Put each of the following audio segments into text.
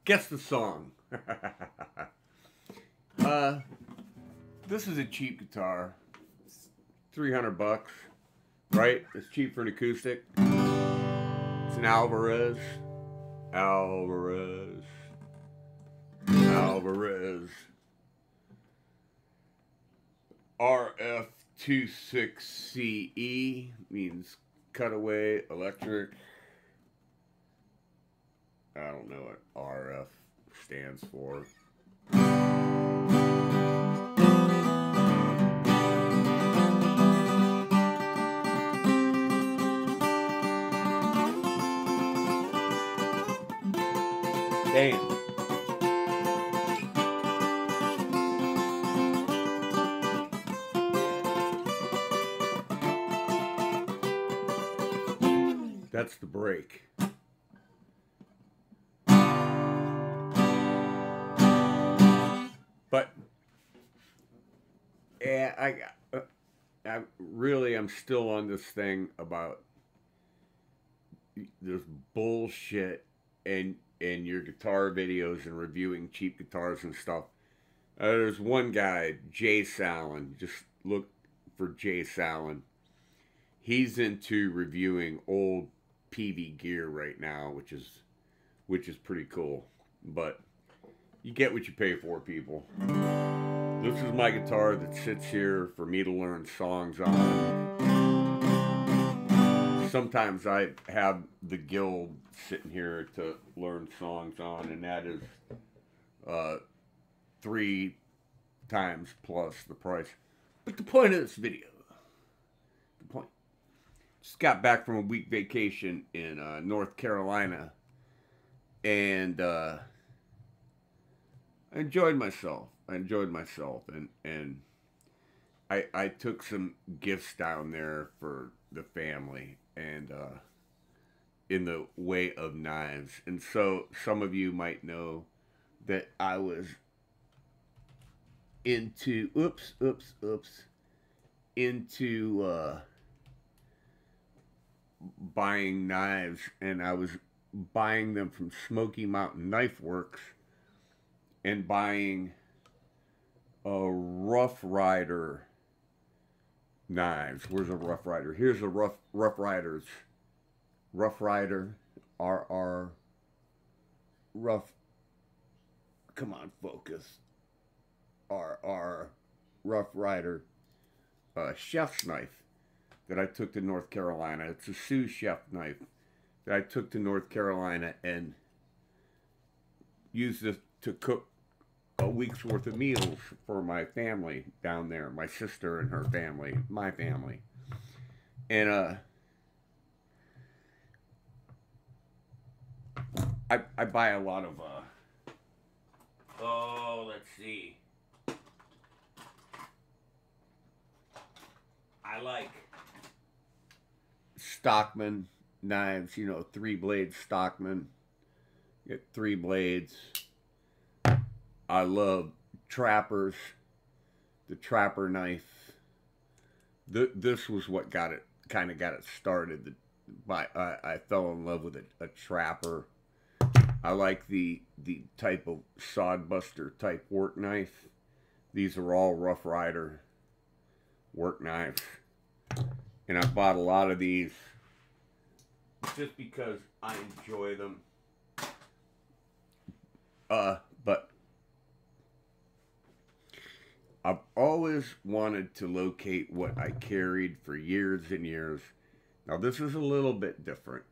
Guess the song. This is a cheap guitar. It's $300, right? It's cheap for an acoustic. It's an Alvarez. Alvarez. RF26CE means cutaway electric. I don't know what RF stands for. Damn. That's the break. But yeah, I'm still on this thing about this bullshit and your guitar videos and reviewing cheap guitars and stuff. There's one guy, Jay Salen. Just look for Jay Salen. He's into reviewing old PV gear right now, which is pretty cool. But you get what you pay for, people. This is my guitar that sits here for me to learn songs on. Sometimes I have the Guild sitting here to learn songs on, and that is 3 times plus the price. But the point of this video, just got back from a week vacation in North Carolina, and I enjoyed myself. And I took some gifts down there for the family, and in the way of knives. And so some of you might know that I was into into buying knives, and I was buying them from Smoky Mountain Knife Works and buying a Rough Rider knives. Where's a Rough Rider? Here's a Rough Rider RR Rough. Come on, focus. RR Rough Rider chef's knife that I took to North Carolina. It's a sous chef knife that I took to North Carolina and used it to cook a week's worth of meals for my family down there. My sister and her family, my family. And I buy a lot of let's see. I like Stockman knives, you know, 3-blade Stockman. Get 3 blades. I love Trappers, the Trapper knife. This was what kind of got it started. I fell in love with a Trapper. I like the type of Sodbuster type work knife. These are all Rough Rider work knives. And I bought a lot of these just because I enjoy them. But I've always wanted to locate what I carried for years and years. Now this is a little bit different,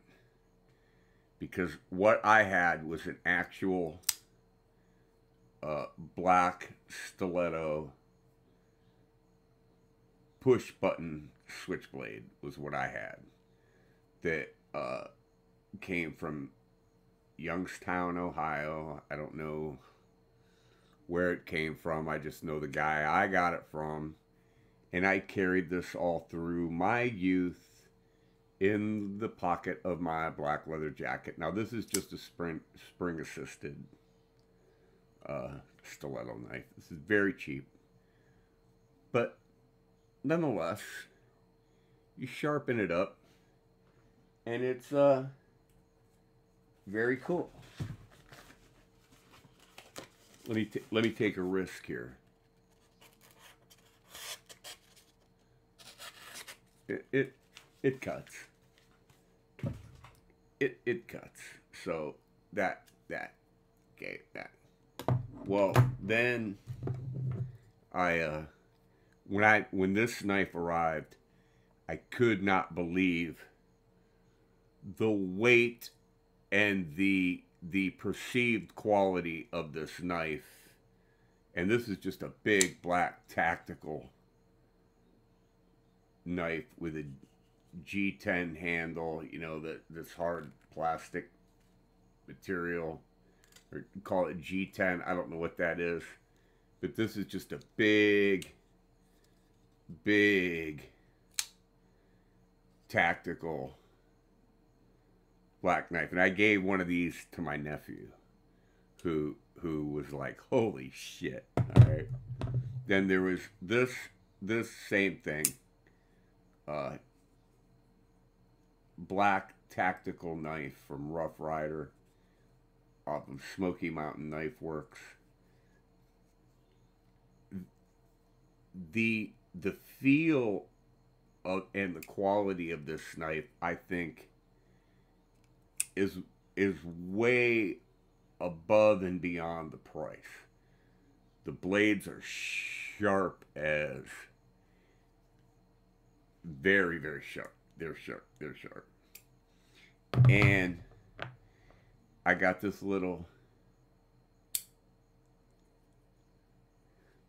because what I had was an actual black stiletto push button switchblade was what I had, that came from Youngstown, Ohio. I don't know where it came from. I just know the guy I got it from. And I carried this all through my youth in the pocket of my black leather jacket. Now this is just a spring assisted stiletto knife. This is very cheap. But nonetheless, you sharpen it up, and it's very cool. let me take a risk here. It cuts. It cuts. So that okay, that. Well, then when this knife arrived, I could not believe the weight and the perceived quality of this knife. And this is just a big black tactical knife with a G10 handle, you know, this hard plastic material, or call it G10. I don't know what that is, but this is just a big tactical black knife. And I gave one of these to my nephew, who was like, holy shit. All right. Then there was this same thing, black tactical knife from Rough Rider off of Smoky Mountain Knife Works. The feel of and the quality of this knife, I think, is way above and beyond the price. The blades are sharp as very, very sharp. They're sharp. They're sharp. And I got this little.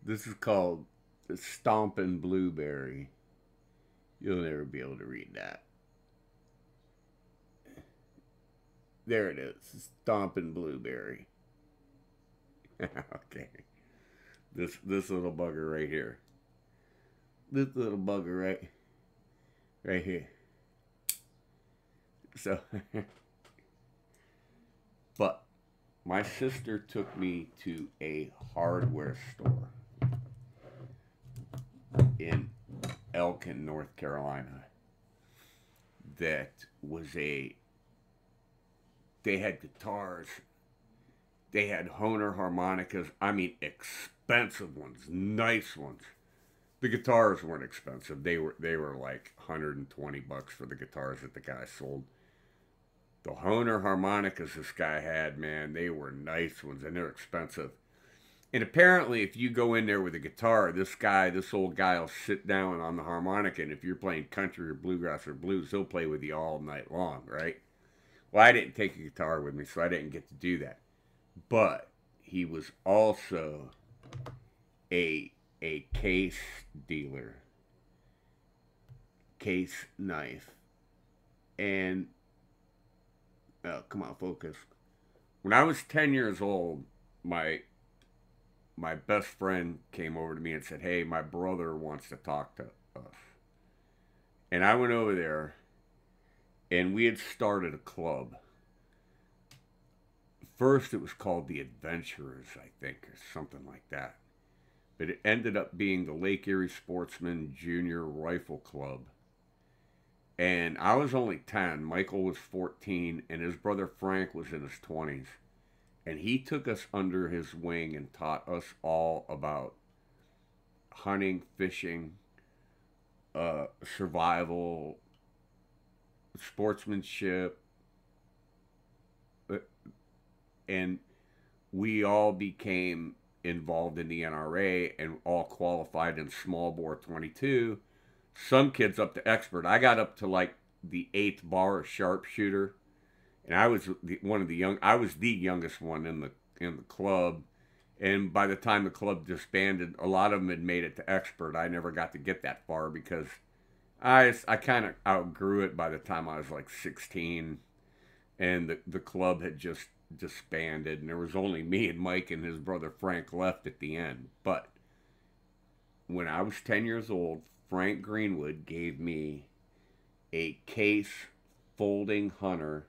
This is called the Stompin' Blueberry. You'll never be able to read that. There it is. Stompin' Blueberry. Okay. This little bugger right here. This little bugger right here. So, but my sister took me to a hardware store in Elkin, North Carolina. That was they had guitars. They had Hohner harmonicas. I mean, expensive ones, nice ones. The guitars weren't expensive. They were like $120 for the guitars that the guy sold. The Hohner harmonicas this guy had, man, they were nice ones, and they're expensive. And apparently, if you go in there with a guitar, this old guy will sit down on the harmonica, and if you're playing country or bluegrass or blues, he'll play with you all night long, right? Well, I didn't take a guitar with me, so I didn't get to do that. But he was also a case dealer, case knife, and come on, focus. When I was 10 years old, my best friend came over to me and said, "Hey, my brother wants to talk to us." And I went over there, and we had started a club. First, it was called the Adventurers, I think, or something like that. But it ended up being the Lake Erie Sportsman Junior Rifle Club. And I was only 10. Michael was 14, and his brother Frank was in his 20s. And he took us under his wing and taught us all about hunting, fishing, survival, sportsmanship. And we all became involved in the NRA and all qualified in small bore 22. Some kids up to expert. I got up to like the 8th bar sharpshooter, and I was I was the youngest one in the club. And by the time the club disbanded, a lot of them had made it to expert. I never got to get that far because I kind of outgrew it by the time I was like 16, and the club had just disbanded, and there was only me and Mike and his brother Frank left at the end. But when I was 10 years old, Frank Greenwood gave me a case folding hunter,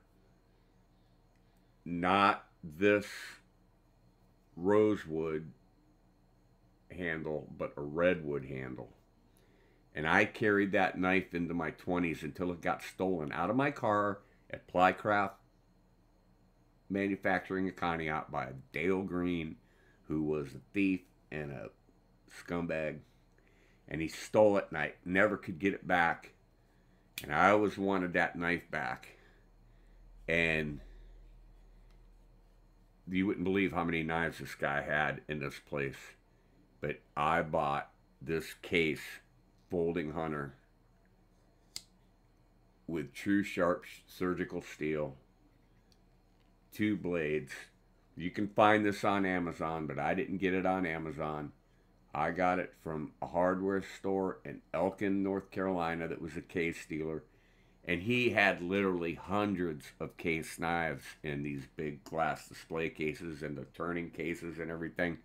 not this rosewood handle, but a redwood handle. And I carried that knife into my 20s until it got stolen out of my car at Plycraft Manufacturing in Conneaut by Dale Green, who was a thief and a scumbag. And he stole it, and I never could get it back. And I always wanted that knife back. And you wouldn't believe how many knives this guy had in this place. But I bought this case, folding hunter, with true sharp surgical steel, 2 blades. You can find this on Amazon, but I didn't get it on Amazon. I got it from a hardware store in Elkin, North Carolina that was a case dealer. And he had literally hundreds of case knives in these big glass display cases and the turning cases and everything.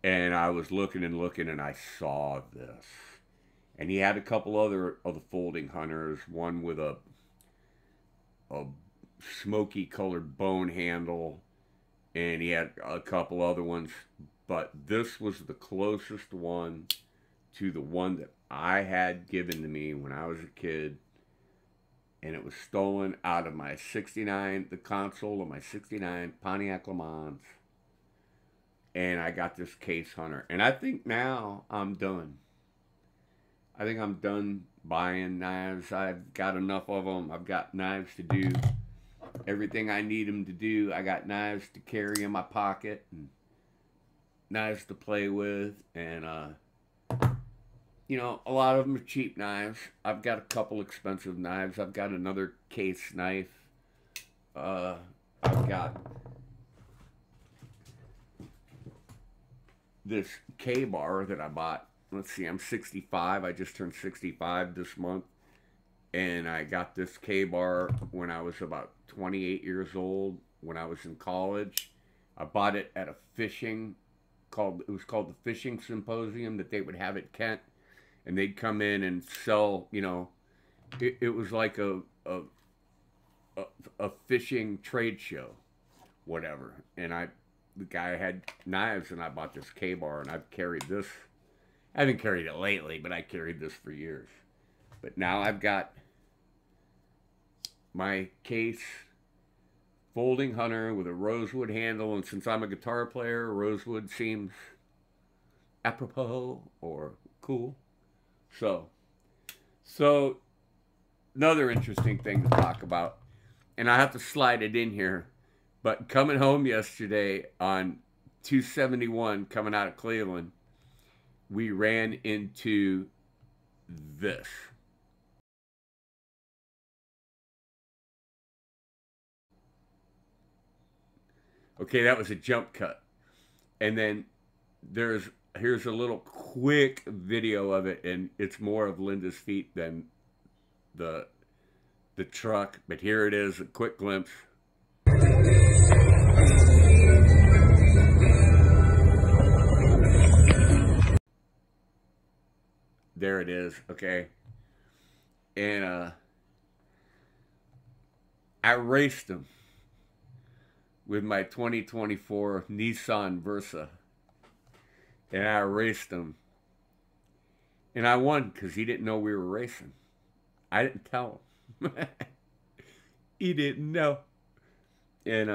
And I was looking and looking, and I saw this. And he had a couple other of the folding hunters, one with a smoky colored bone handle, and he had a couple other ones. But this was the closest one to the one that I had given to me when I was a kid. And it was stolen out of my 69, the console of my 69 Pontiac Le Mans. And I got this case hunter. And I think now I'm done. I think I'm done buying knives. I've got enough of them. I've got knives to do everything I need them to do. I got knives to carry in my pocket, and knives to play with, and you know, a lot of them are cheap knives. I've got a couple expensive knives. I've got another case knife. I've got this K-bar that I bought. Let's see, I'm 65. I just turned 65 this month. And I got this K-bar when I was about 28 years old, when I was in college. I bought it at a fishing, it was called the Fishing Symposium that they would have at Kent. And they'd come in and sell, you know, it was like a fishing trade show, whatever. And the guy had knives, and I bought this K-bar, and I've carried this. I haven't carried it lately, but I carried this for years. But now I've got my case folding hunter with a rosewood handle, and since I'm a guitar player, rosewood seems apropos or cool. So another interesting thing to talk about, and I have to slide it in here, but coming home yesterday on 271 coming out of Cleveland, we ran into this. Okay, that was a jump cut. And then here's a little quick video of it, and it's more of Linda's feet than the truck, but here it is, a quick glimpse. There it is, okay? And I raced him with my 2024 Nissan Versa. And I raced him. And I won because he didn't know we were racing. I didn't tell him. He didn't know. And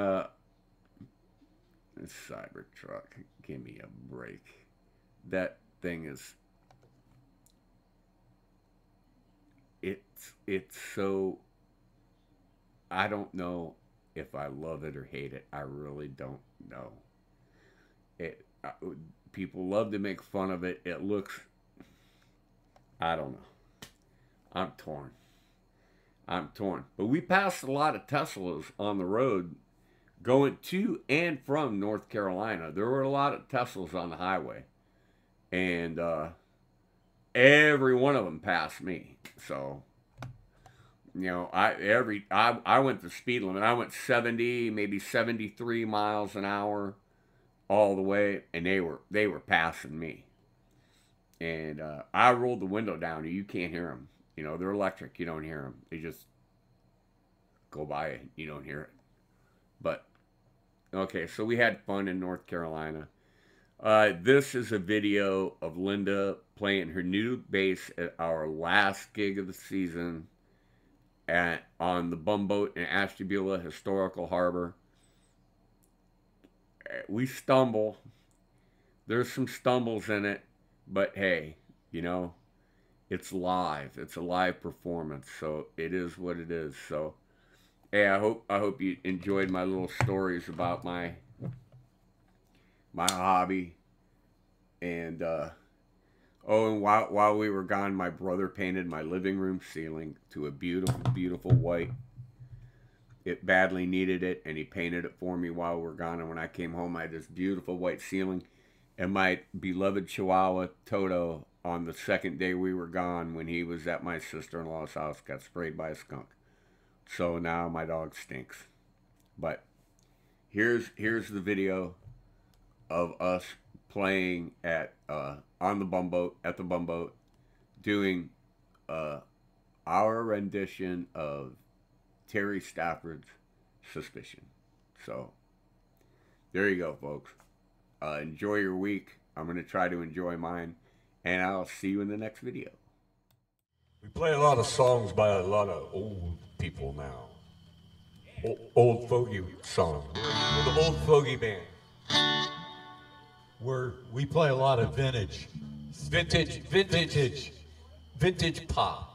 this Cybertruck, give me a break. That thing is, it's so, I don't know if I love it or hate it. I really don't know. People love to make fun of it. It looks, I don't know. I'm torn. But we passed a lot of Teslas on the road going to and from North Carolina. There were a lot of Teslas on the highway. And every one of them passed me. So, you know, I went the speed limit. I went 70, maybe 73 miles an hour all the way, and they were passing me. And I rolled the window down, and you can't hear them. You know, they're electric. You don't hear them. They just go by it. You don't hear it. But, okay, so we had fun in North Carolina. This is a video of Linda playing her new bass at our last gig of the season on the Bumboat in Ashtabula Historical Harbor. We stumble, there's some stumbles in it, but hey, you know, it's live. It's a live performance, so it is what it is. So, hey, I hope you enjoyed my little stories about my hobby. And oh, and while we were gone, my brother painted my living room ceiling to a beautiful white. It badly needed it, and he painted it for me while we were gone. And when I came home, I had this beautiful white ceiling. And my beloved Chihuahua Toto, on the second day we were gone, when he was at my sister-in-law's house, got sprayed by a skunk. So now my dog stinks. But here's the video of us playing at on the bumboat, at the bumboat, doing our rendition of Terry Stafford's Suspicion. So there you go, folks. Enjoy your week. I'm going to try to enjoy mine, and I'll see you in the next video. We play a lot of songs by a lot of old people now. Old fogey songs. We're the old fogey band. We play a lot of vintage pop.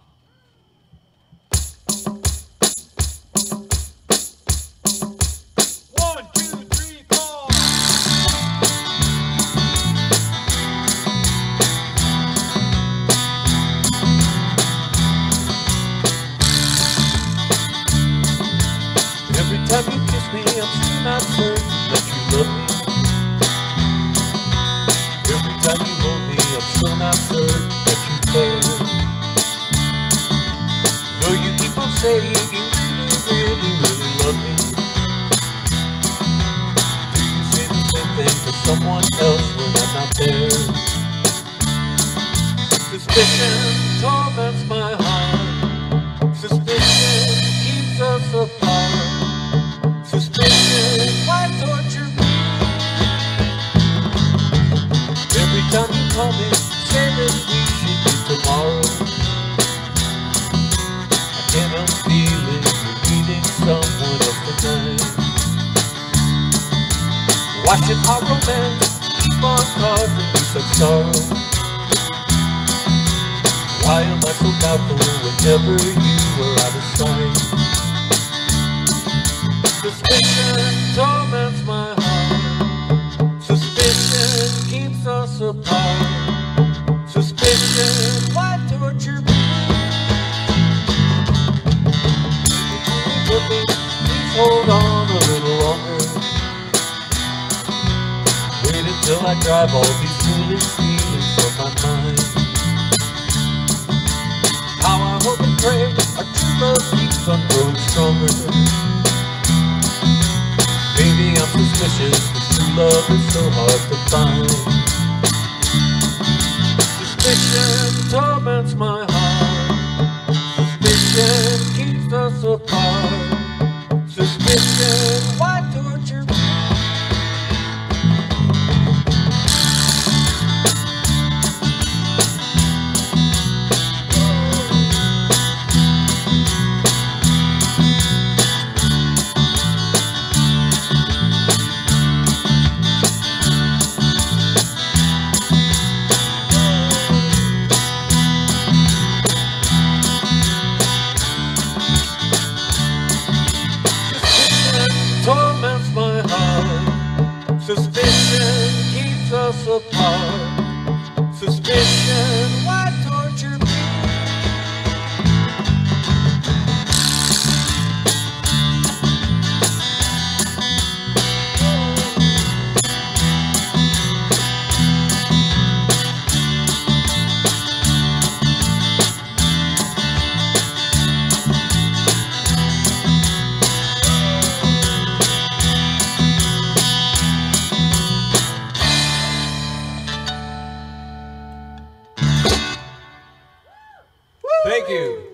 Every time you kiss me, I'm still not certain that you love me. Every time you hold me, I'm still not certain that you care. Though you keep on saying you really love me. Do you say the same thing to someone else when I'm not there? Suspicion torments my heart. Suspicion keeps us apart. Suspicion, why torture me? Every time you call me, say that we should be tomorrow. I can't help feeling you're meeting someone else tonight. Watching our romance keep on causing me such sorrow. Why am I so doubtful whenever you are out of sight? Suspicion torments my heart. Suspicion keeps us apart. Suspicion, why torture me? Please hold on a little longer. Wait until I drive all these foolish feelings from my mind. How I hope and pray our true love keeps on growing stronger. Maybe I'm suspicious, but true love is so hard to find. Suspicion torments my heart. Suspicion keeps us apart. Suspicion, why torture me? Torments my heart. Suspicion keeps us apart. Suspicion, why torture me? Thank you.